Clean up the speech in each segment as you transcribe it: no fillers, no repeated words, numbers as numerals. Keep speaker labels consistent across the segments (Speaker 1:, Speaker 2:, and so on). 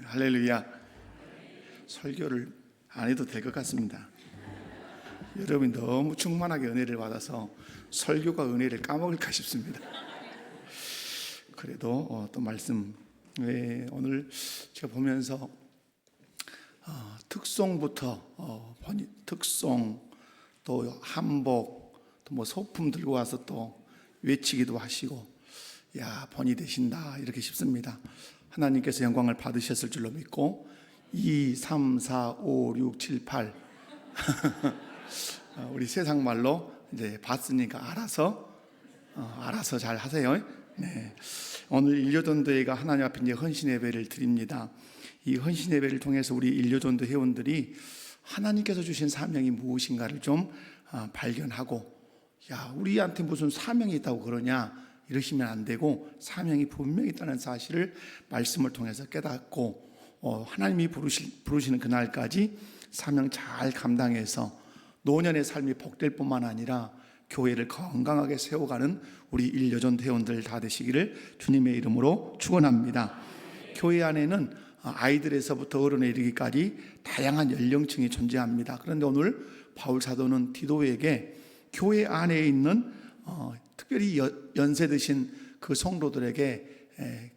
Speaker 1: 할렐루야. 설교를 안 해도 될 것 같습니다. 여러분이 너무 충만하게 은혜를 받아서 설교가 은혜를 까먹을까 싶습니다. 그래도 또 말씀, 오늘 제가 보면서 특송부터 특송, 또 한복, 또 뭐 소품 들고 와서 또 외치기도 하시고, 야, 본이 되신다 이렇게 싶습니다. 하나님께서 영광을 받으셨을 줄로 믿고 2, 3, 4, 5, 6, 7, 8 우리 세상 말로 이제 봤으니까 알아서 잘 하세요. 네. 오늘 일요전도회가 하나님 앞에 이제 헌신 예배를 드립니다. 이 헌신 예배를 통해서 우리 일요전도 회원들이 하나님께서 주신 사명이 무엇인가를 좀 발견하고, 야, 우리한테 무슨 사명이 있다고 그러냐 이러시면 안 되고, 사명이 분명히 있다는 사실을 말씀을 통해서 깨닫고, 하나님이 부르시는 그날까지 사명 잘 감당해서 노년의 삶이 복될 뿐만 아니라 교회를 건강하게 세워가는 우리 일요전 회원들 다 되시기를 주님의 이름으로 축원합니다. 교회 안에는 아이들에서부터 어른에 이르기까지 다양한 연령층이 존재합니다. 그런데 오늘 바울 사도는 디도에게 교회 안에 있는 특별히 연세 드신 그 성도들에게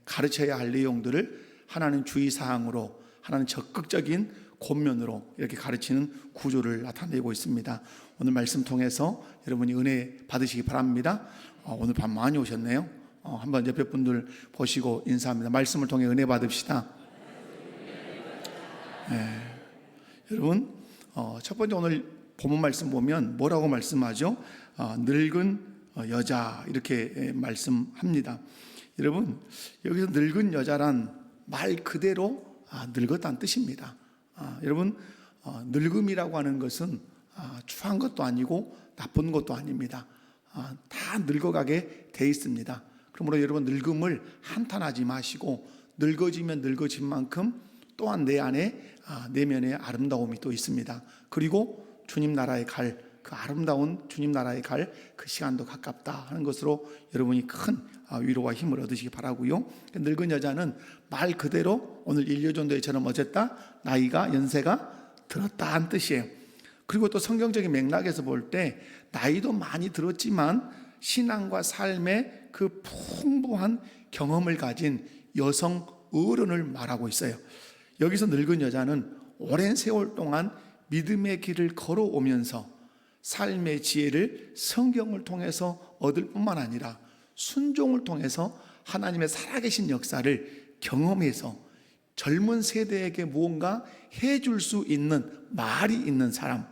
Speaker 1: 가르쳐야 할 내용들을 하나님 주의사항으로, 하나님 적극적인 권면으로 이렇게 가르치는 구조를 나타내고 있습니다. 오늘 말씀 통해서 여러분이 은혜 받으시기 바랍니다. 오늘 밤 많이 오셨네요. 한번 옆에 분들 보시고 인사합니다. 말씀을 통해 은혜 받읍시다. 여러분, 첫 번째 오늘 본문 말씀 보면 뭐라고 말씀하죠? 늙은 여자 이렇게 말씀합니다. 여러분, 여기서 늙은 여자란 말 그대로 늙었다는 뜻입니다. 여러분, 늙음이라고 하는 것은 추한 것도 아니고 나쁜 것도 아닙니다. 다 늙어가게 돼 있습니다. 그러므로 여러분, 늙음을 한탄하지 마시고 늙어지면 늙어진 만큼 또한 내 안에 내면에 아름다움이 또 있습니다. 그리고 주님 나라에 갈 그 아름다운 주님 나라에 갈 그 시간도 가깝다 하는 것으로 여러분이 큰 위로와 힘을 얻으시기 바라고요. 늙은 여자는 말 그대로 오늘 일요전도회처럼 어쨌다, 나이가 연세가 들었다 한 뜻이에요. 그리고 또 성경적인 맥락에서 볼 때 나이도 많이 들었지만 신앙과 삶의 그 풍부한 경험을 가진 여성 어른을 말하고 있어요. 여기서 늙은 여자는 오랜 세월 동안 믿음의 길을 걸어오면서 삶의 지혜를 성경을 통해서 얻을 뿐만 아니라 순종을 통해서 하나님의 살아계신 역사를 경험해서 젊은 세대에게 무언가 해줄 수 있는 말이 있는 사람,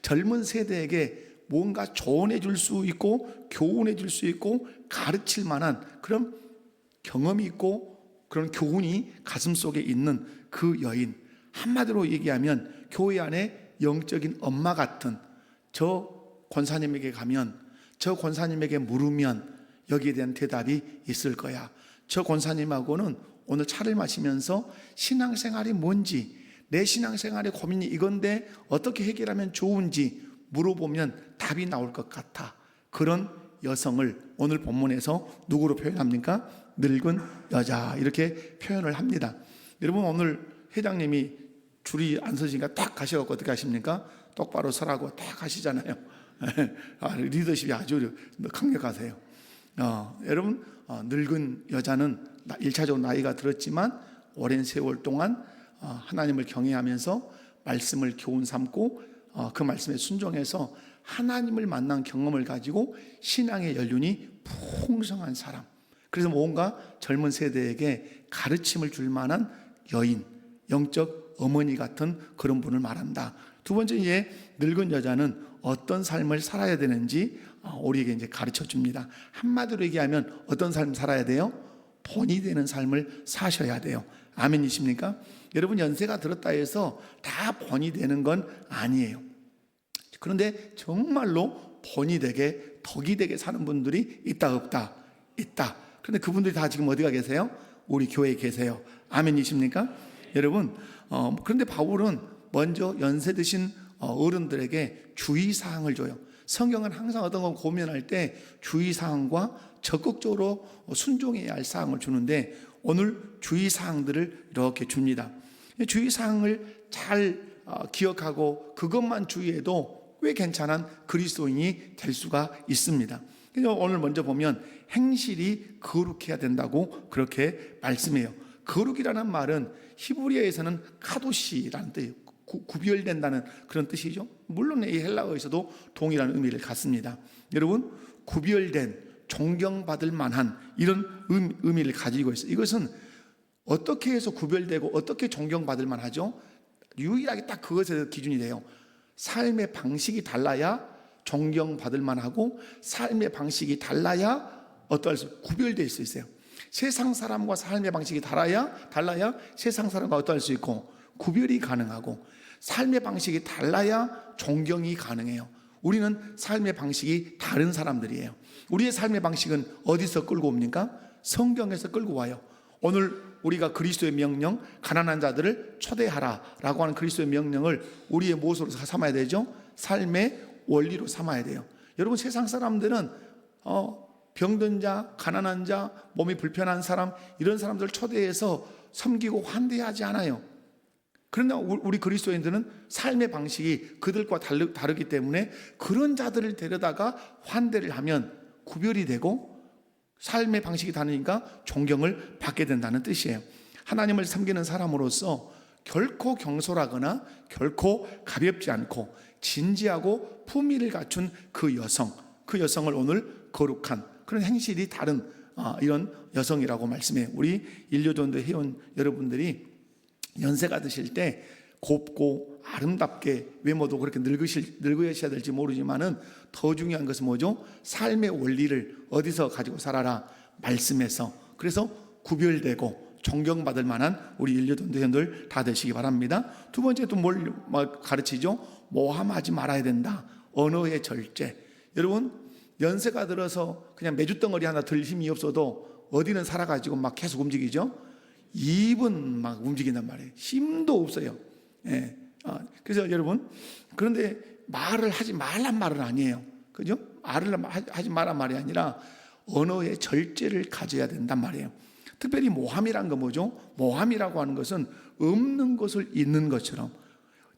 Speaker 1: 젊은 세대에게 무언가 조언해 줄 수 있고 교훈해 줄 수 있고 가르칠 만한 그런 경험이 있고 그런 교훈이 가슴 속에 있는 그 여인, 한마디로 얘기하면 교회 안에 영적인 엄마 같은, 저 권사님에게 가면, 저 권사님에게 물으면 여기에 대한 대답이 있을 거야. 저 권사님하고는 오늘 차를 마시면서 신앙생활이 뭔지, 내 신앙생활의 고민이 이건데 어떻게 해결하면 좋은지 물어보면 답이 나올 것 같아. 그런 여성을 오늘 본문에서 누구로 표현합니까? 늙은 여자 이렇게 표현을 합니다. 여러분, 오늘 회장님이 줄이 안 서시니까 딱 가셔서 어떻게 하십니까? 똑바로 서라고 딱 하시잖아요. 리더십이 아주 강력하세요. 여러분, 늙은 여자는 1차적으로 나이가 들었지만 오랜 세월 동안 하나님을 경외하면서 말씀을 교훈 삼고 그 말씀에 순종해서 하나님을 만난 경험을 가지고 신앙의 연륜이 풍성한 사람, 그래서 뭔가 젊은 세대에게 가르침을 줄 만한 여인, 영적 어머니 같은 그런 분을 말한다. 두 번째, 이 늙은 여자는 어떤 삶을 살아야 되는지 우리에게 이제 가르쳐 줍니다. 한마디로 얘기하면 어떤 삶을 살아야 돼요? 본이 되는 삶을 사셔야 돼요. 아멘이십니까? 여러분, 연세가 들었다 해서 다 본이 되는 건 아니에요. 그런데 정말로 본이 되게, 덕이 되게 사는 분들이 있다 없다? 있다. 그런데 그분들이 다 지금 어디가 계세요? 우리 교회에 계세요. 아멘이십니까? 여러분, 그런데 바울은 먼저 연세 드신 어른들에게 주의사항을 줘요. 성경은 항상 어떤 걸 고민할 때 주의사항과 적극적으로 순종해야 할 사항을 주는데, 오늘 주의사항들을 이렇게 줍니다. 주의사항을 잘 기억하고 그것만 주의해도 꽤 괜찮은 그리스도인이 될 수가 있습니다. 오늘 먼저 보면 행실이 거룩해야 된다고 그렇게 말씀해요. 거룩이라는 말은 히브리어에서는 카도시라는 뜻이에요. 구별된다는 그런 뜻이죠. 물론 이 헬라어에서도 동일한 의미를 갖습니다. 여러분, 구별된, 존경받을 만한 이런 의미를 가지고 있어요. 이것은 어떻게 해서 구별되고 어떻게 존경받을 만하죠? 유일하게 딱 그것에 기준이 돼요. 삶의 방식이 달라야 존경받을 만하고, 삶의 방식이 달라야 어떠할 수 구별될 수 있어요. 세상 사람과 삶의 방식이 달라야 세상 사람과 어떠할 수 있고 구별이 가능하고, 삶의 방식이 달라야 존경이 가능해요. 우리는 삶의 방식이 다른 사람들이에요. 우리의 삶의 방식은 어디서 끌고 옵니까? 성경에서 끌고 와요. 오늘 우리가 그리스도의 명령, 가난한 자들을 초대하라 라고 하는 그리스도의 명령을 우리의 모습으로 삼아야 되죠. 삶의 원리로 삼아야 돼요. 여러분, 세상 사람들은 병든 자, 가난한 자, 몸이 불편한 사람, 이런 사람들을 초대해서 섬기고 환대하지 않아요. 그러나 우리 그리스도인들은 삶의 방식이 그들과 다르기 때문에 그런 자들을 데려다가 환대를 하면 구별이 되고, 삶의 방식이 다르니까 존경을 받게 된다는 뜻이에요. 하나님을 섬기는 사람으로서 결코 경솔하거나 결코 가볍지 않고 진지하고 품위를 갖춘 그 여성을 오늘 거룩한 그런 행실이 다른 이런 여성이라고 말씀해요. 우리 일요전도 회원 여러분들이 연세가 드실 때 곱고 아름답게, 외모도 그렇게 늙으셔야 될지 모르지만은 더 중요한 것은 뭐죠? 삶의 원리를 어디서 가지고 살아라? 말씀에서. 그래서 구별되고 존경받을 만한 우리 일요전도 회원들 다 되시기 바랍니다. 두 번째 또 뭘 가르치죠? 모함하지 말아야 된다. 언어의 절제. 여러분, 연세가 들어서 그냥 메주덩어리 하나 들 힘이 없어도 어디는 살아가지고 막 계속 움직이죠? 입은 막 움직인단 말이에요. 힘도 없어요. 예. 그래서 여러분, 그런데 말을 하지 말란 말은 아니에요. 그죠? 말을 하지 말란 말이 아니라 언어의 절제를 가져야 된단 말이에요. 특별히 모함이란 건 뭐죠? 모함이라고 하는 것은 없는 것을 있는 것처럼,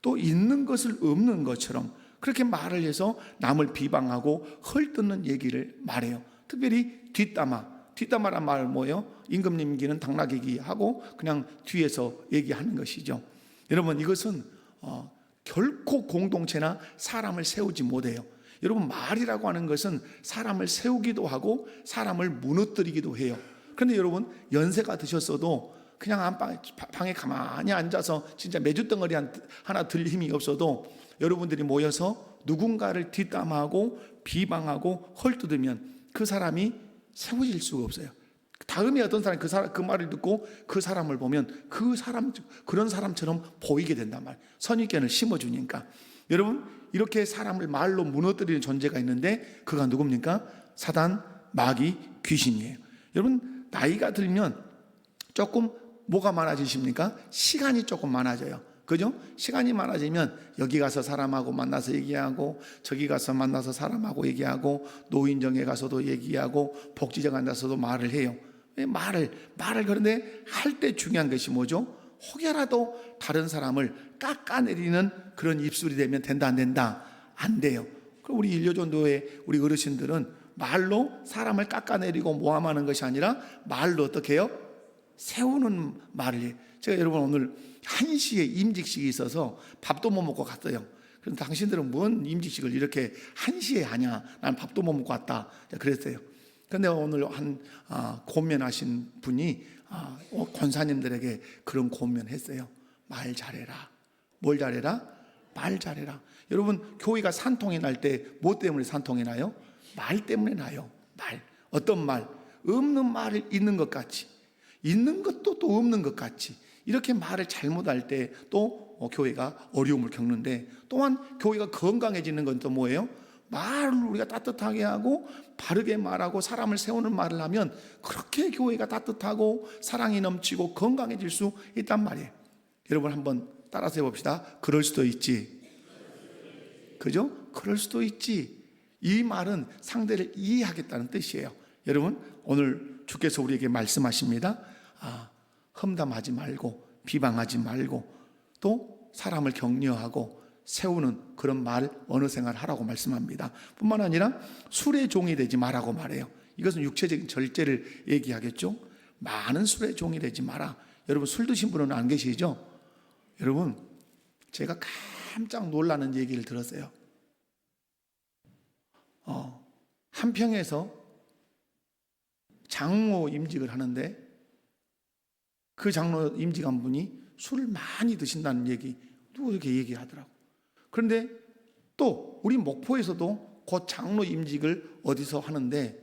Speaker 1: 또 있는 것을 없는 것처럼 그렇게 말을 해서 남을 비방하고 헐뜯는 얘기를 말해요. 특별히 뒷담화란 말은 뭐예요? 임금님기는 당나귀기 하고 그냥 뒤에서 얘기하는 것이죠. 여러분, 이것은 결코 공동체나 사람을 세우지 못해요. 여러분, 말이라고 하는 것은 사람을 세우기도 하고 사람을 무너뜨리기도 해요. 그런데 여러분, 연세가 드셨어도 그냥 방에 가만히 앉아서 진짜 메주덩어리 하나 들 힘이 없어도 여러분들이 모여서 누군가를 뒷담화하고 비방하고 헐뜯으면 그 사람이 세워질 수가 없어요. 다음에 어떤 사람이 그 말을 듣고 그 사람을 보면 그런 사람처럼 보이게 된단 말이에요. 선입견을 심어주니까. 여러분, 이렇게 사람을 말로 무너뜨리는 존재가 있는데 그가 누굽니까? 사단, 마귀, 귀신이에요. 여러분, 나이가 들면 조금 뭐가 많아지십니까? 시간이 조금 많아져요. 그죠? 시간이 많아지면 여기 가서 사람하고 만나서 얘기하고, 저기 가서 만나서 사람하고 얘기하고, 노인정에 가서도 얘기하고, 복지정 앉아서도 말을 해요. 말을 그런데 할 때 중요한 것이 뭐죠? 혹여라도 다른 사람을 깎아내리는 그런 입술이 되면 된다, 안 된다? 안 돼요. 그럼 우리 일요전도의 우리 어르신들은 말로 사람을 깎아내리고 모함하는 것이 아니라 말로 어떻게 해요? 세우는 말을 해요. 제가 여러분 오늘 1시에 임직식이 있어서 밥도 못 먹고 갔어요. 그럼 당신들은 뭔 임직식을 이렇게 1시에 하냐? 난 밥도 못 먹고 왔다. 그랬어요. 그런데 오늘 한 권면하신 분이 권사님들에게 그런 권면했어요. 말 잘해라. 뭘 잘해라? 말 잘해라. 여러분, 교회가 산통이 날 때 뭐 때문에 산통이 나요? 말 때문에 나요. 말. 어떤 말? 없는 말을 있는 것 같이, 있는 것도 또 없는 것 같이, 이렇게 말을 잘못할 때 또 교회가 어려움을 겪는데, 또한 교회가 건강해지는 건 또 뭐예요? 말을 우리가 따뜻하게 하고 바르게 말하고 사람을 세우는 말을 하면 그렇게 교회가 따뜻하고 사랑이 넘치고 건강해질 수 있단 말이에요. 여러분 한번 따라서 해봅시다. 그럴 수도 있지. 그죠? 그럴 수도 있지. 이 말은 상대를 이해하겠다는 뜻이에요. 여러분, 오늘 주께서 우리에게 말씀하십니다. 험담하지 말고 비방하지 말고 또 사람을 격려하고 세우는 그런 말, 언어 생활을 하라고 말씀합니다. 뿐만 아니라 술의 종이 되지 말라고 말해요. 이것은 육체적인 절제를 얘기하겠죠. 많은 술의 종이 되지 마라. 여러분 술 드신 분은 안 계시죠? 여러분 제가 깜짝 놀라는 얘기를 들었어요. 한평에서 장로 임직을 하는데 그 장로 임직한 분이 술을 많이 드신다는 얘기 누구 이렇게 얘기하더라고. 그런데 또 우리 목포에서도 곧 장로 임직을 어디서 하는데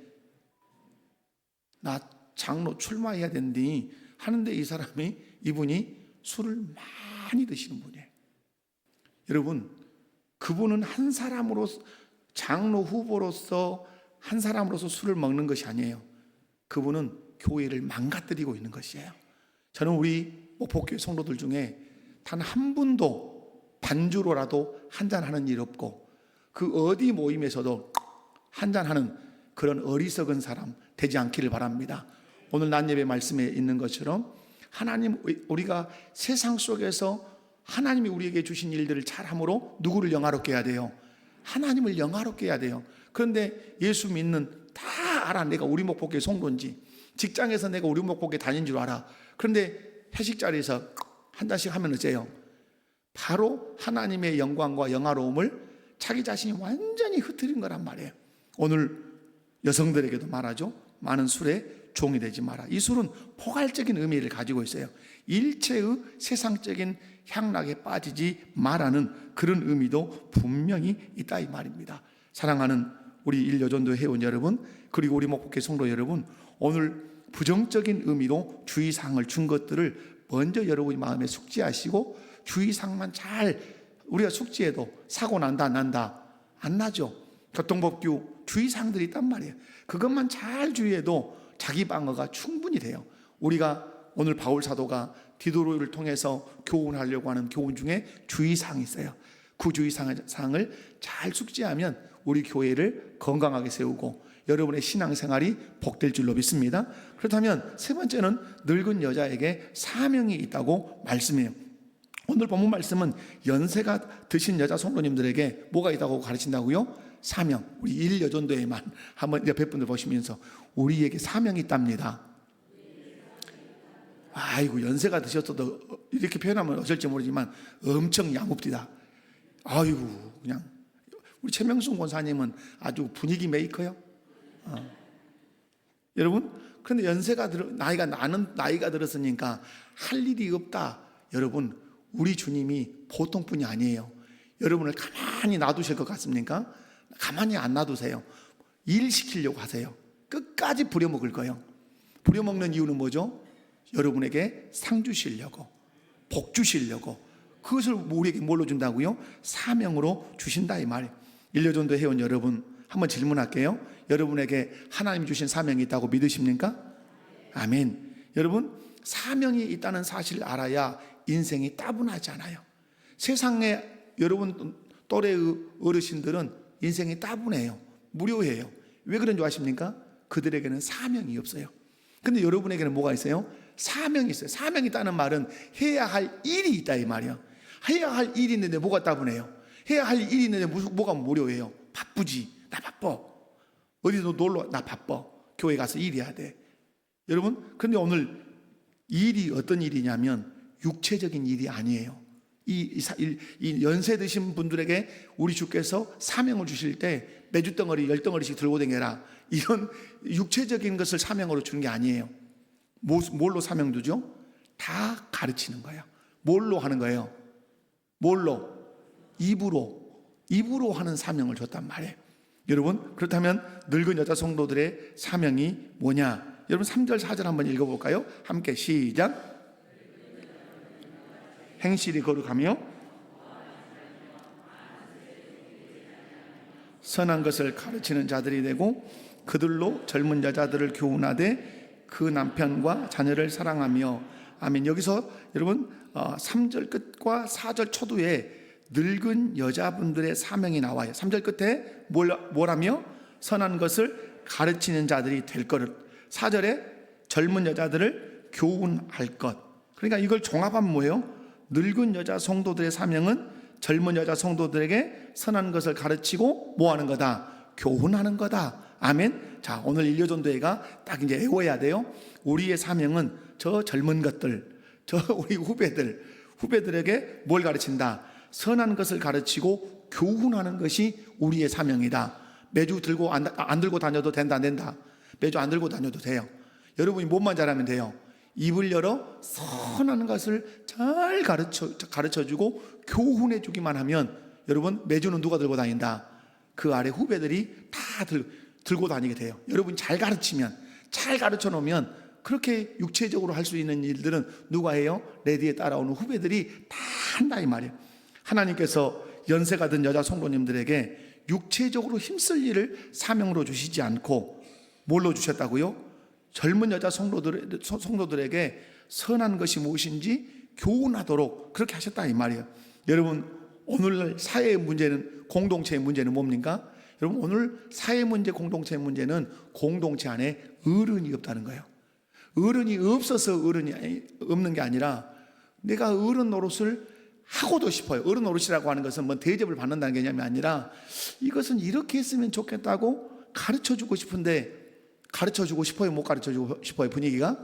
Speaker 1: 나 장로 출마해야 된다니 하는데 이분이 술을 많이 드시는 분이에요. 여러분 그분은 한 사람으로 장로 후보로서 한 사람으로서 술을 먹는 것이 아니에요. 그분은 교회를 망가뜨리고 있는 것이에요. 저는 우리 목포교회 성도들 중에 단 한 분도 반주로라도 한잔하는 일 없고 그 어디 모임에서도 한잔하는 그런 어리석은 사람 되지 않기를 바랍니다. 오늘 낮 예배 말씀에 있는 것처럼 하나님 우리가 세상 속에서 하나님이 우리에게 주신 일들을 잘함으로 누구를 영화롭게 해야 돼요? 하나님을 영화롭게 해야 돼요. 그런데 예수 믿는 다 알아. 내가 우리 목포교회 성도인지 직장에서 내가 우리 목포교회 다닌 줄 알아. 그런데 회식 자리에서 한 잔씩 하면 어째요? 바로 하나님의 영광과 영화로움을 자기 자신이 완전히 흩트린 거란 말이에요. 오늘 여성들에게도 말하죠. 많은 술에 종이 되지 마라. 이 술은 포괄적인 의미를 가지고 있어요. 일체의 세상적인 향락에 빠지지 마라는 그런 의미도 분명히 있다 이 말입니다. 사랑하는 우리 일여전도 회원 여러분, 그리고 우리 목포교회 성도 여러분, 오늘 부정적인 의미로 주의사항을 준 것들을 먼저 여러분이 마음에 숙지하시고 주의사항만 잘 우리가 숙지해도 사고 난다 안 난다? 안 나죠. 교통법규 주의사항들이 있단 말이에요. 그것만 잘 주의해도 자기 방어가 충분히 돼요. 우리가 오늘 바울 사도가 디도로를 통해서 교훈하려고 하는 교훈 중에 주의사항이 있어요. 그 주의사항을 잘 숙지하면 우리 교회를 건강하게 세우고 여러분의 신앙생활이 복될 줄로 믿습니다. 그렇다면 세 번째는 늙은 여자에게 사명이 있다고 말씀해요. 오늘 본문 말씀은 연세가 드신 여자 성도님들에게 뭐가 있다고 가르친다고요? 사명. 우리 일여전도에만 한번 옆에 분들 보시면서 우리에게 사명이 있답니다. 아이고 연세가 드셨어도 이렇게 표현하면 어쩔지 모르지만 엄청 야뭅디다. 아이고 그냥 우리 최명순 권사님은 아주 분위기 메이커요. 여러분 그런데 나는 나이가 들었으니까 할 일이 없다. 여러분 우리 주님이 보통 분이 아니에요. 여러분을 가만히 놔두실 것 같습니까? 가만히 안 놔두세요. 일 시키려고 하세요. 끝까지 부려먹을 거예요. 부려먹는 이유는 뭐죠? 여러분에게 상 주시려고, 복 주시려고. 그것을 우리에게 뭘로 준다고요? 사명으로 주신다 이 말이에요. 일여전도 회원 여러분 한번 질문할게요. 여러분에게 하나님 주신 사명이 있다고 믿으십니까? 아멘. 여러분 사명이 있다는 사실을 알아야 인생이 따분하지 않아요. 세상에 여러분 또래의 어르신들은 인생이 따분해요. 무료해요. 왜 그런 줄 아십니까? 그들에게는 사명이 없어요. 근데 여러분에게는 뭐가 있어요? 사명이 있어요. 사명이 있다는 말은 해야 할 일이 있다 이 말이야. 해야 할 일이 있는데 뭐가 따분해요? 해야 할 일이 있는데 뭐가 무료해요? 바쁘지. 나 바빠. 어디서 놀러 나 바빠. 교회 가서 일해야 돼. 여러분 근데 오늘 일이 어떤 일이냐면 육체적인 일이 아니에요. 이 연세 드신 분들에게 우리 주께서 사명을 주실 때 매주 덩어리 10덩어리씩 들고 다녀라 이런 육체적인 것을 사명으로 주는 게 아니에요. 뭘로 사명 두죠? 다 가르치는 거예요. 뭘로 하는 거예요? 뭘로? 입으로 하는 사명을 줬단 말이에요. 여러분 그렇다면 늙은 여자 성도들의 사명이 뭐냐? 여러분 3절 4절 한번 읽어볼까요? 함께 시작. 행실이 거룩하며 선한 것을 가르치는 자들이 되고 그들로 젊은 여자들을 교훈하되 그 남편과 자녀를 사랑하며. 아멘. 여기서 여러분 3절 끝과 4절 초두에 늙은 여자분들의 사명이 나와요. 3절 끝에 뭐라며? 선한 것을 가르치는 자들이 될 거를. 4절에 젊은 여자들을 교훈할 것. 그러니까 이걸 종합하면 뭐예요? 늙은 여자 성도들의 사명은 젊은 여자 성도들에게 선한 것을 가르치고 뭐 하는 거다? 교훈하는 거다. 아멘. 자, 오늘 일요전도회가 딱 이제 외워야 돼요. 우리의 사명은 저 젊은 것들, 저 우리 후배들에게 뭘 가르친다? 선한 것을 가르치고 교훈하는 것이 우리의 사명이다. 매주 들고 안 들고 다녀도 된다, 안 된다. 매주 안 들고 다녀도 돼요. 여러분이 몸만 잘하면 돼요. 입을 열어 선한 것을 잘 가르쳐주고 교훈해주기만 하면 여러분 매주는 누가 들고 다닌다? 그 아래 후배들이 다 들고 다니게 돼요. 여러분이 잘 가르치면, 잘 가르쳐 놓으면 그렇게 육체적으로 할 수 있는 일들은 누가 해요? 내 뒤에 따라오는 후배들이 다 한다 이 말이에요. 하나님께서 연세가 든 여자 성도님들에게 육체적으로 힘쓸 일을 사명으로 주시지 않고 뭘로 주셨다고요? 젊은 여자 성도들에게 선한 것이 무엇인지 교훈하도록 그렇게 하셨다 이 말이에요. 여러분 오늘날 사회의 문제는, 공동체의 문제는 뭡니까? 여러분 오늘 사회 문제, 공동체의 문제는 공동체 안에 어른이 없다는 거예요. 어른이 없어서 어른이 없는 게 아니라 내가 어른 노릇을 하고도 싶어요. 어른 노릇이라고 하는 것은 뭐 대접을 받는다는 개념이 아니라 이것은 이렇게 했으면 좋겠다고 가르쳐주고 싶은데 가르쳐주고 싶어요? 못 가르쳐주고 싶어요? 분위기가?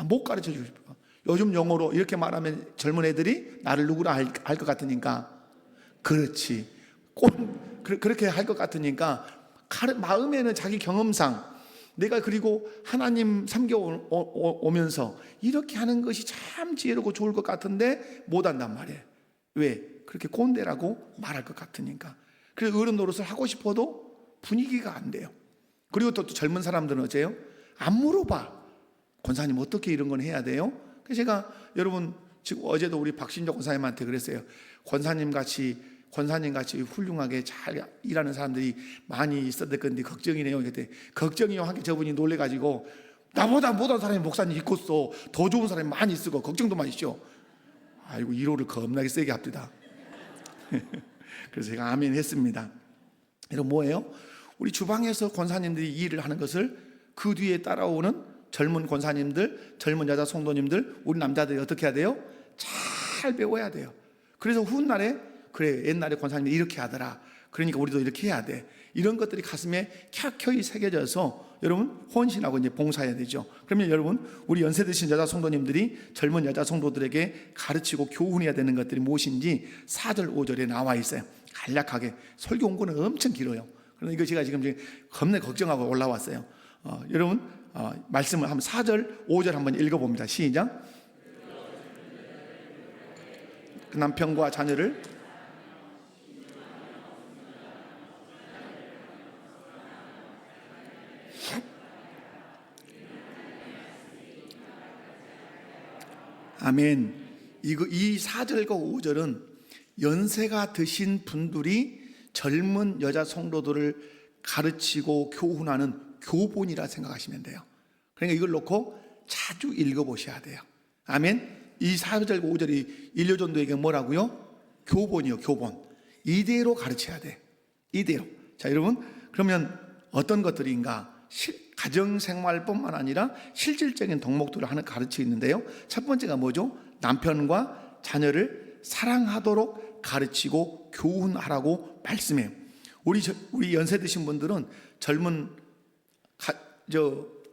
Speaker 1: 못 가르쳐주고 싶어요. 요즘 용어로 이렇게 말하면 젊은 애들이 나를 누구라 할 것 같으니까 그렇지. 그렇게 할 것 같으니까 마음에는 자기 경험상 내가 그리고 하나님 섬겨오면서 이렇게 하는 것이 참 지혜롭고 좋을 것 같은데 못한단 말이에요. 왜? 그렇게 꼰대라고 말할 것 같으니까. 그래서 어른 노릇을 하고 싶어도 분위기가 안 돼요. 그리고 또 젊은 사람들은 어째요? 안 물어봐. 권사님 어떻게 이런 건 해야 돼요? 그래서 제가 여러분 지금 어제도 우리 박신조 권사님한테 그랬어요. 권사님 같이 훌륭하게 잘 일하는 사람들이 많이 있어야 될 건데 걱정이네요. 그때 걱정이요 하게 저분이 놀래가지고 나보다 못한 사람이 목사님 있겠어. 더 좋은 사람이 많이 있고 걱정도 많이 있죠. 아이고 1호를 겁나게 세게 합니다. 그래서 제가 아멘 했습니다. 이런 뭐예요? 우리 주방에서 권사님들이 이 일을 하는 것을 그 뒤에 따라오는 젊은 권사님들, 젊은 여자 성도님들, 우리 남자들이 어떻게 해야 돼요? 잘 배워야 돼요. 그래서 훗날에 그래 옛날에 권사님이 이렇게 하더라. 그러니까 우리도 이렇게 해야 돼. 이런 것들이 가슴에 켜켜이 새겨져서 여러분 헌신하고 이제 봉사해야 되죠. 그러면 여러분 우리 연세 드신 여자 성도님들이 젊은 여자 성도들에게 가르치고 교훈해야 되는 것들이 무엇인지 4절 5절에 나와 있어요. 간략하게 설교 원고는 엄청 길어요. 그런데 이거 제가 지금 겁내 걱정하고 올라왔어요. 여러분 말씀을 한번 4절 5절 한번 읽어봅니다. 시작. 그 남편과 자녀를 아멘. 이 4절과 5절은 연세가 드신 분들이 젊은 여자 성도들을 가르치고 교훈하는 교본이라 생각하시면 돼요. 그러니까 이걸 놓고 자주 읽어보셔야 돼요. 아멘. 이 4절과 5절이 일요전도에게 뭐라고요? 교본이요, 교본. 이대로 가르쳐야 돼. 이대로. 자, 여러분, 그러면 어떤 것들인가? 가정생활뿐만 아니라 실질적인 덕목들을 하는 가르쳐 있는데요. 첫 번째가 뭐죠? 남편과 자녀를 사랑하도록 가르치고 교훈하라고 말씀해요. 우리 연세 드신 분들은 젊은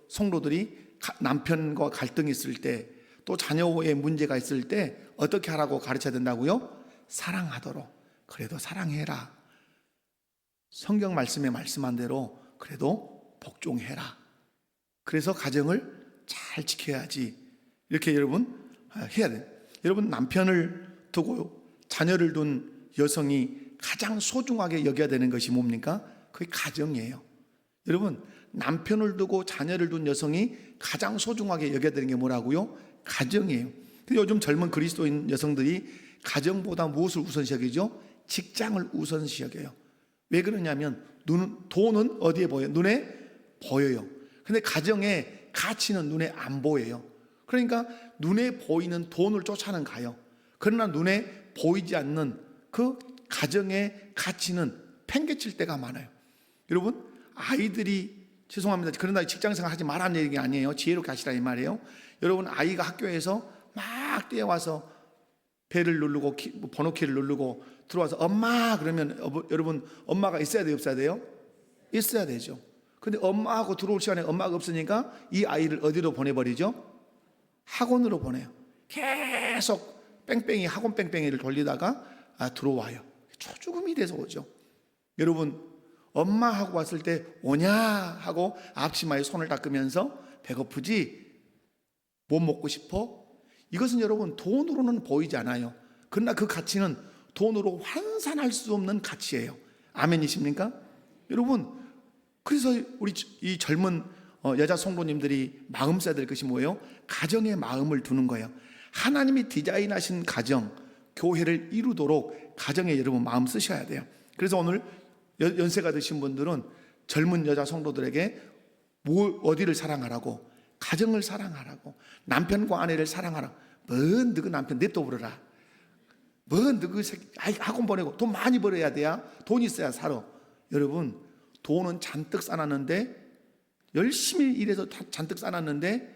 Speaker 1: 성도들이 남편과 갈등이 있을 때 또 자녀의 문제가 있을 때 어떻게 하라고 가르쳐야 된다고요? 사랑하도록. 그래도 사랑해라. 성경 말씀에 말씀한 대로 그래도 복종해라. 그래서 가정을 잘 지켜야지. 이렇게 여러분 해야 돼요. 여러분 남편을 두고 자녀를 둔 여성이 가장 소중하게 여겨야 되는 것이 뭡니까? 그게 가정이에요. 여러분 남편을 두고 자녀를 둔 여성이 가장 소중하게 여겨야 되는 게 뭐라고요? 가정이에요. 근데 요즘 젊은 그리스도인 여성들이 가정보다 무엇을 우선시 여기죠? 직장을 우선시 여겨요. 왜 그러냐면 돈은 어디에 보여요? 눈에 보여요. 근데 가정의 가치는 눈에 안 보여요. 그러니까 눈에 보이는 돈을 쫓아는 가요. 그러나 눈에 보이지 않는 그 가정의 가치는 팽개칠 때가 많아요. 여러분 아이들이 죄송합니다. 그러나 직장생활 하지 말라는 얘기 아니에요. 지혜롭게 하시라 이 말이에요. 여러분 아이가 학교에서 막 뛰어와서 배를 누르고 번호키를 누르고 들어와서 엄마 그러면 여러분 엄마가 있어야 돼요, 없어야 돼요? 있어야 되죠. 근데 엄마하고 들어올 시간에 엄마가 없으니까 이 아이를 어디로 보내버리죠? 학원으로 보내요. 계속 뺑뺑이 학원 뺑뺑이를 돌리다가 들어와요. 초죽음이 돼서 오죠. 여러분 엄마하고 왔을 때 오냐 하고 앞치마에 손을 닦으면서 배고프지? 뭐 먹고 싶어? 이것은 여러분 돈으로는 보이지 않아요. 그러나 그 가치는 돈으로 환산할 수 없는 가치예요. 아멘이십니까? 여러분 그래서 우리 이 젊은 여자 성도님들이 마음 써야 될 것이 뭐예요? 가정에 마음을 두는 거예요. 하나님이 디자인하신 가정, 교회를 이루도록 가정에 여러분 마음 쓰셔야 돼요. 그래서 오늘 연세가 드신 분들은 젊은 여자 성도들에게 어디를 사랑하라고? 가정을 사랑하라고, 남편과 아내를 사랑하라. 뭔 너그 남편 냅둬 버려라. 뭔 너그 학원 보내고 돈 많이 벌어야 돼야 돈 있어야 살아. 여러분 돈은 잔뜩 쌓았는데 열심히 일해서 잔뜩 쌓았는데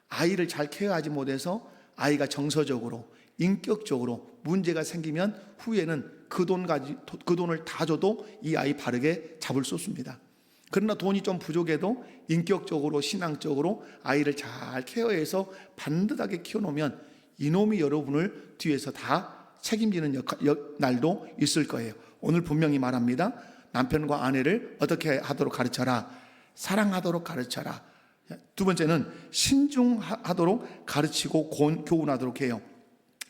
Speaker 1: 아이를 잘 케어하지 못해서 아이가 정서적으로 인격적으로 문제가 생기면 후에는 그 돈을 다 줘도 이 아이 바르게 잡을 수 없습니다. 그러나 돈이 좀 부족해도 인격적으로 신앙적으로 아이를 잘 케어해서 반듯하게 키워놓으면 이놈이 여러분을 뒤에서 다 책임지는 날도 있을 거예요. 오늘 분명히 말합니다. 남편과 아내를 어떻게 하도록 가르쳐라? 사랑하도록 가르쳐라. 두 번째는 신중하도록 가르치고 교훈하도록 해요.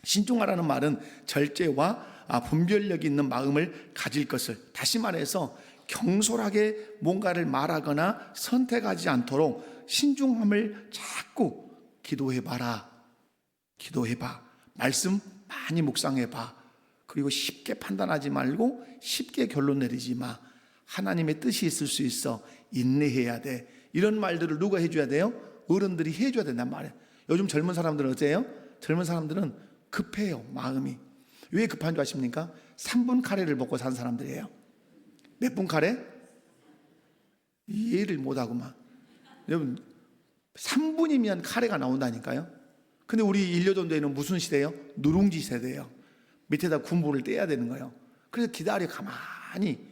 Speaker 1: 신중하라는 말은 절제와 분별력 있는 마음을 가질 것을, 다시 말해서 경솔하게 뭔가를 말하거나 선택하지 않도록 신중함을 자꾸 기도해봐라. 기도해봐. 말씀 많이 묵상해봐. 그리고 쉽게 판단하지 말고 쉽게 결론 내리지 마. 하나님의 뜻이 있을 수 있어. 인내해야 돼. 이런 말들을 누가 해줘야 돼요? 어른들이 해줘야 된단 말이에요. 요즘 젊은 사람들은 어째요? 젊은 사람들은 급해요. 마음이. 왜 급한 줄 아십니까? 3분 카레를 먹고 산 사람들이에요. 몇 분 카레? 이해를 못하고만. 여러분 3분이면 카레가 나온다니까요. 근데 우리 인려전도에는 무슨 시대예요? 누룽지 세대예요. 밑에다 군부를 떼야 되는 거예요. 그래서 기다려 가만히.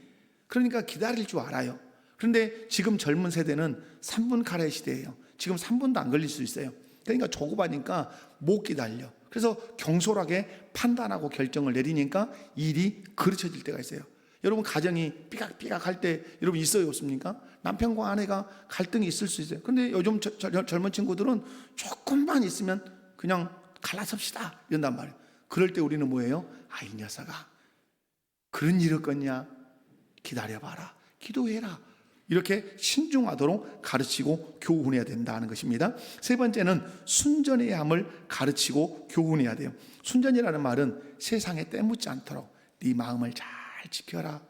Speaker 1: 그러니까 기다릴 줄 알아요. 그런데 지금 젊은 세대는 3분 카레 시대예요. 지금 3분도 안 걸릴 수 있어요. 그러니까 조급하니까 못 기다려. 그래서 경솔하게 판단하고 결정을 내리니까 일이 그르쳐질 때가 있어요. 여러분 가정이 삐각삐각 할 때 여러분 있어요, 없습니까? 남편과 아내가 갈등이 있을 수 있어요. 근데 요즘 젊은 친구들은 조금만 있으면 그냥 갈라섭시다 이런단 말이에요. 그럴 때 우리는 뭐예요? 이 녀석아 그런 일을 껐냐? 기다려봐라. 기도해라. 이렇게 신중하도록 가르치고 교훈해야 된다는 것입니다. 세 번째는 순전해야 함을 가르치고 교훈해야 돼요. 순전이라는 말은 세상에 때묻지 않도록 네 마음을 잘 지켜라.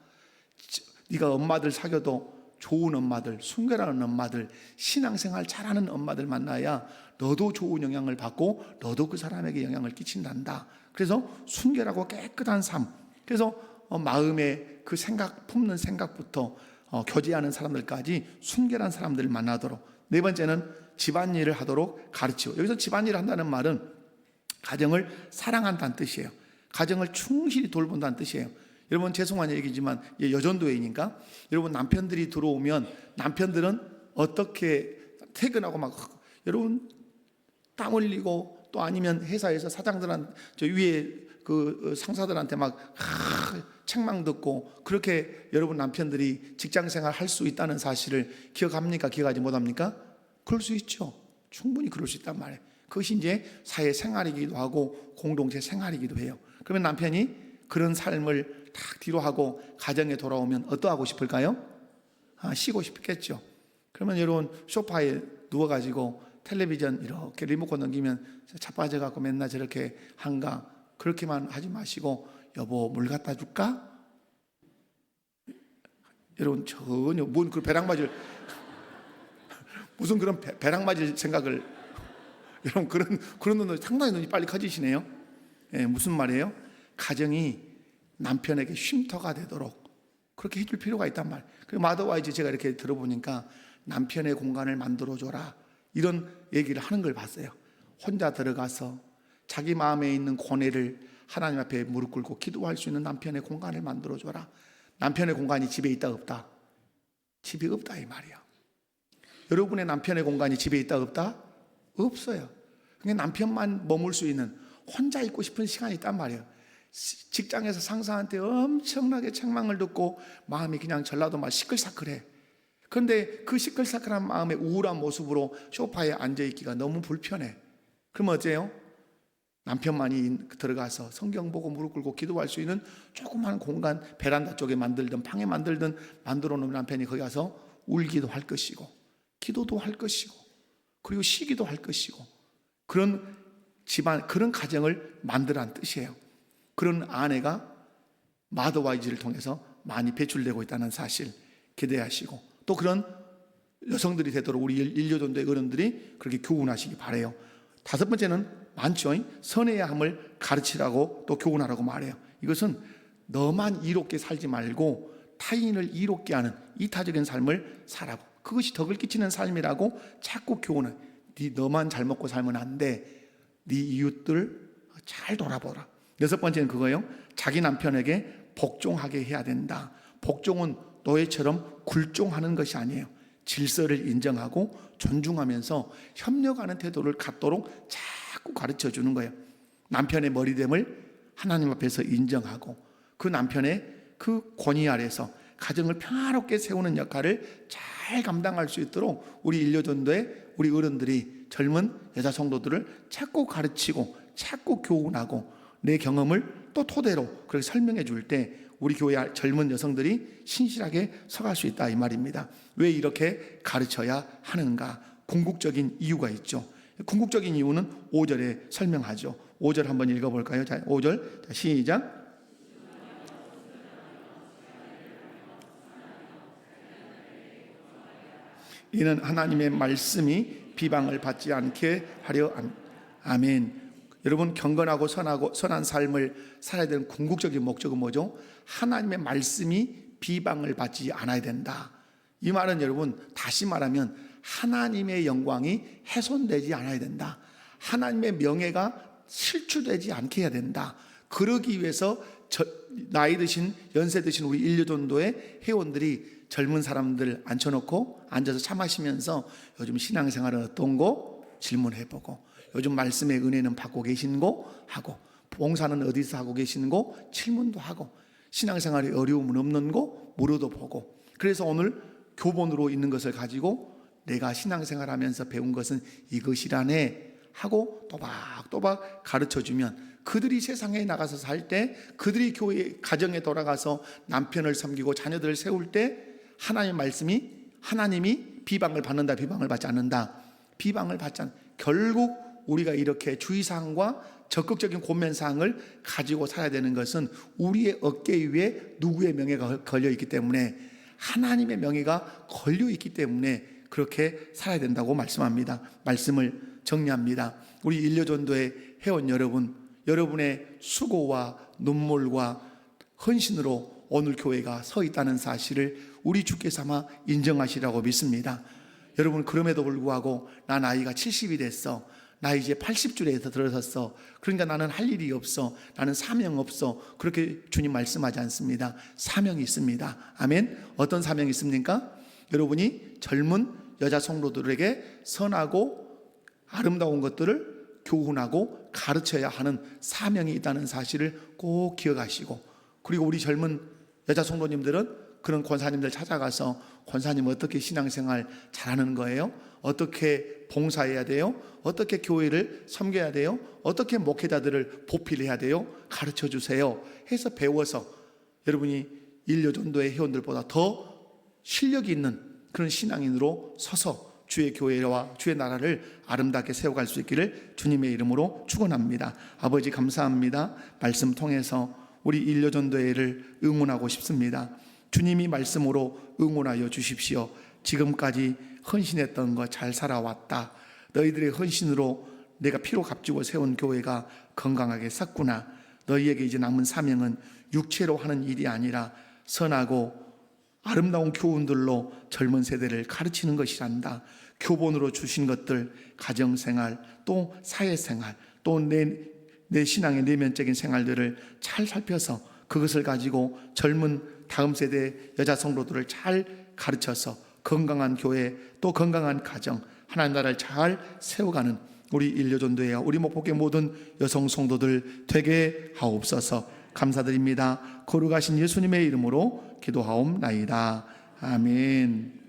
Speaker 1: 네가 엄마들 사귀어도 좋은 엄마들, 순결한 엄마들, 신앙생활 잘하는 엄마들 만나야 너도 좋은 영향을 받고 너도 그 사람에게 영향을 끼친단다. 그래서 순결하고 깨끗한 삶. 그래서 마음에 그 생각, 품는 생각부터 교제하는 사람들까지 순결한 사람들을 만나도록. 네 번째는 집안일을 하도록 가르치고. 여기서 집안일을 한다는 말은 가정을 사랑한다는 뜻이에요. 가정을 충실히 돌본다는 뜻이에요. 여러분 죄송한 얘기지만 여전도회니까 여러분 남편들이 들어오면 남편들은 어떻게 퇴근하고 막 여러분 땀 흘리고 또 아니면 회사에서 사장들한테 저 위에 그 상사들한테 막 책망 듣고 그렇게 여러분 남편들이 직장생활 할 수 있다는 사실을 기억합니까? 기억하지 못합니까? 그럴 수 있죠. 충분히 그럴 수 있단 말이에요. 그것이 이제 사회생활이기도 하고 공동체 생활이기도 해요. 그러면 남편이 그런 삶을 딱 뒤로 하고 가정에 돌아오면 어떠하고 싶을까요? 쉬고 싶겠죠. 그러면 여러분 소파에 누워가지고 텔레비전 이렇게 리모컨 넘기면 자빠져갖고 맨날 저렇게 한가. 그렇게만 하지 마시고 여보 물 갖다 줄까? 여러분 전혀 뭔 그 배랑 맞을 무슨 그런 배랑 맞을 생각을 여러분 그런 눈으로 상당히 눈이 빨리 커지시네요. 무슨 말이에요? 가정이 남편에게 쉼터가 되도록 그렇게 해줄 필요가 있단 말이에요. 그리고 마더와이즈 제가 이렇게 들어보니까 남편의 공간을 만들어줘라 이런 얘기를 하는 걸 봤어요. 혼자 들어가서 자기 마음에 있는 고뇌를 하나님 앞에 무릎 꿇고 기도할 수 있는 남편의 공간을 만들어줘라. 남편의 공간이 집에 있다 없다? 집에 없다 이 말이야. 여러분의 남편의 공간이 집에 있다 없다? 없어요. 그러니까 남편만 머물 수 있는 혼자 있고 싶은 시간이 있단 말이에요. 직장에서 상사한테 엄청나게 책망을 듣고 마음이 그냥 전라도 막 시끌사끌해. 그런데 그 시끌사끌한 마음의 우울한 모습으로 소파에 앉아있기가 너무 불편해. 그럼 어째요? 남편만이 들어가서 성경 보고 무릎 꿇고 기도할 수 있는 조그만 공간, 베란다 쪽에 만들든 방에 만들든 만들어 놓은 남편이 거기 가서 울기도 할 것이고 기도도 할 것이고 그리고 쉬기도 할 것이고 그런 집안, 그런 가정을 만들라는 뜻이에요. 그런 아내가 마더와이즈를 통해서 많이 배출되고 있다는 사실 기대하시고 또 그런 여성들이 되도록 우리 인류전도의 어른들이 그렇게 교훈하시기 바라요. 다섯 번째는 많죠. 선해야 함을 가르치라고 또 교훈하라고 말해요. 이것은 너만 이롭게 살지 말고 타인을 이롭게 하는 이타적인 삶을 살라고. 그것이 덕을 끼치는 삶이라고 자꾸 교훈해. 너만 잘 먹고 살면 안 돼. 네 이웃들 잘 돌아보라. 여섯 번째는 그거예요. 자기 남편에게 복종하게 해야 된다. 복종은 노예처럼 굴종하는 것이 아니에요. 질서를 인정하고 존중하면서 협력하는 태도를 갖도록 자꾸 가르쳐 주는 거예요. 남편의 머리됨을 하나님 앞에서 인정하고 그 남편의 그 권위 아래서 가정을 평화롭게 세우는 역할을 잘 감당할 수 있도록 우리 인류전도의 우리 어른들이 젊은 여자 성도들을 자꾸 가르치고 자꾸 교훈하고 내 경험을 또 토대로 그렇게 설명해 줄 때 우리 교회 젊은 여성들이 신실하게 서갈 수 있다 이 말입니다. 왜 이렇게 가르쳐야 하는가? 궁극적인 이유가 있죠. 궁극적인 이유는 5절에 설명하죠. 5절 한번 읽어볼까요? 자, 5절 시작. 이는 하나님의 말씀이 비방을 받지 않게 하려 아멘. 여러분 경건하고 선한 삶을 살아야 되는 궁극적인 목적은 뭐죠? 하나님의 말씀이 비방을 받지 않아야 된다. 이 말은 여러분 다시 말하면 하나님의 영광이 훼손되지 않아야 된다. 하나님의 명예가 실추되지 않게 해야 된다. 그러기 위해서 나이 드신 연세 드신 우리 인류전도의 회원들이 젊은 사람들 앉혀놓고 앉아서 차 마시면서 요즘 신앙생활은 어떤고 질문해보고 요즘 말씀의 은혜는 받고 계신고 하고 봉사는 어디서 하고 계신고 질문도 하고 신앙생활에 어려움은 없는고 물어도 보고 그래서 오늘 교본으로 있는 것을 가지고 내가 신앙생활하면서 배운 것은 이것이라네 하고 또박또박 가르쳐주면 그들이 세상에 나가서 살 때 그들이 교회 가정에 돌아가서 남편을 섬기고 자녀들을 세울 때 하나님의 말씀이 하나님이 비방을 받는다 비방을 받지 않는다 비방을 받지 않는다. 결국 우리가 이렇게 주의사항과 적극적인 권면사항을 가지고 살아야 되는 것은 우리의 어깨 위에 누구의 명예가 걸려있기 때문에 하나님의 명예가 걸려있기 때문에 그렇게 살아야 된다고 말씀합니다. 말씀을 정리합니다. 우리 인류전도의 회원 여러분, 여러분의 수고와 눈물과 헌신으로 오늘 교회가 서 있다는 사실을 우리 주께서 아마 인정하시라고 믿습니다. 여러분 그럼에도 불구하고 나 나이가 70이 됐어. 나 이제 80줄에 들어섰어. 그러니까 나는 할 일이 없어. 나는 사명 없어. 그렇게 주님 말씀하지 않습니다. 사명이 있습니다. 아멘. 어떤 사명이 있습니까? 여러분이 젊은 여자 성도들에게 선하고 아름다운 것들을 교훈하고 가르쳐야 하는 사명이 있다는 사실을 꼭 기억하시고 그리고 우리 젊은 여자 성도님들은 그런 권사님들 찾아가서 권사님 어떻게 신앙생활 잘하는 거예요? 어떻게 봉사해야 돼요? 어떻게 교회를 섬겨야 돼요? 어떻게 목회자들을 보필해야 돼요? 가르쳐 주세요 해서 배워서 여러분이 인류전도의 회원들보다 더 실력이 있는 그런 신앙인으로 서서 주의 교회와 주의 나라를 아름답게 세워갈 수 있기를 주님의 이름으로 축원합니다. 아버지 감사합니다. 말씀 통해서 우리 인류전도회를 응원하고 싶습니다. 주님이 말씀으로 응원하여 주십시오. 지금까지 헌신했던 거 잘 살아왔다. 너희들의 헌신으로 내가 피로 값주고 세운 교회가 건강하게 섰구나. 너희에게 이제 남은 사명은 육체로 하는 일이 아니라 선하고 아름다운 교훈들로 젊은 세대를 가르치는 것이란다. 교본으로 주신 것들, 가정생활, 또 사회생활, 또 내 신앙의 내면적인 생활들을 잘 살펴서 그것을 가지고 젊은 다음 세대 여자 성도들을 잘 가르쳐서 건강한 교회, 또 건강한 가정, 하나님 나라를 잘 세워가는 우리 일요전도회와 우리 목포교회 모든 여성 성도들 되게 하옵소서. 감사드립니다. 거룩하신 예수님의 이름으로 기도하옵나이다. 아멘.